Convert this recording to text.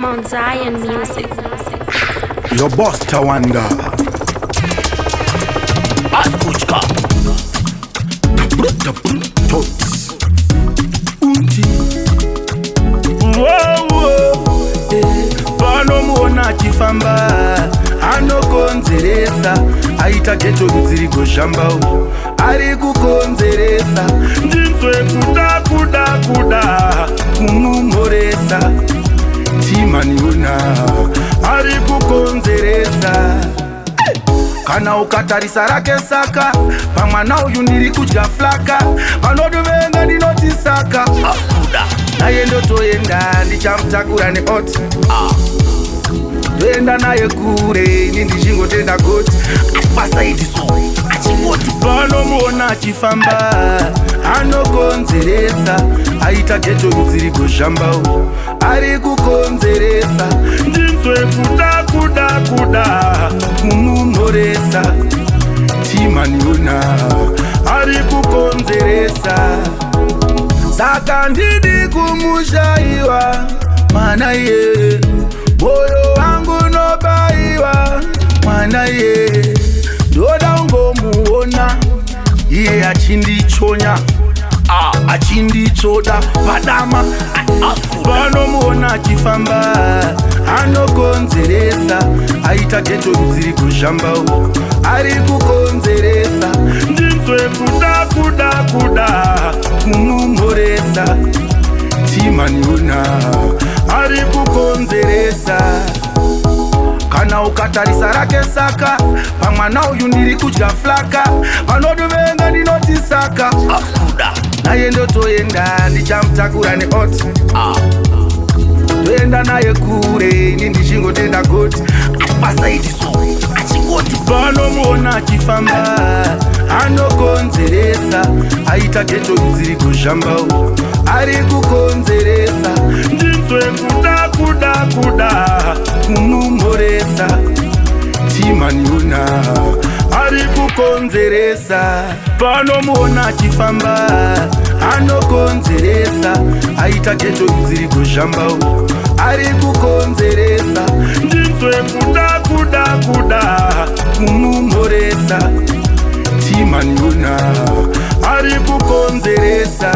Mount Zion music. Your boss Tawanda. Askuchka. Tots. Unti. Wow. Pano muona chifamba. Anokonzeresa. Aita geto mzirigo shamba. Ari kukonzeresa. Ndinzwe kuda. Kumumoresa. Timaniuna ari kukonzeresa. Kana ukatarisa rake saka pamwana uyu ndiri kudya flaka vanoduvenga ndinotisaka akuda naye ndotoenda ndichamutakura neoti ndoenda naye kure ini ndichingotenda goti pasaidiso achingoti panomuona achifamba anokonzeresa aita geto muzirigo shamba ari kukonzeresa ndinzwe kuda kumumoresa timaniuna ari kukonzeresa saka ndidi kumushaiwa mwana ye moyo wangu nobaiwa mwana ye ndoda ungomuona iye achindichonya achindichoda padama vanomuona achifamba anokonzeresa aita geto muzirigo shamba ari kukonzeresa ndinzwe kuda kumumoresa timaniuna ari kukonzeresa. Kana ukatarisa rake saka pamwana uyu ndiri kudya flaka vanoduvenga ndinotisaka akuda naye ndotoenda ndichamutakura neoti ndoenda naye kure ini ndichingotenda goti pasaidiso achingoti panomuona achifamba anokonzeresa aita geto muzirigo shamba ari kukonzeresa ndinzwe kuda kumumoresa timaniuna ari kukonzeresa panomuona achifamba anokonzeresa aita geto muzirigo shamba ari kukonzeresa ndinzwe kuda kumumoresa timaniuna ari kukonzeresa.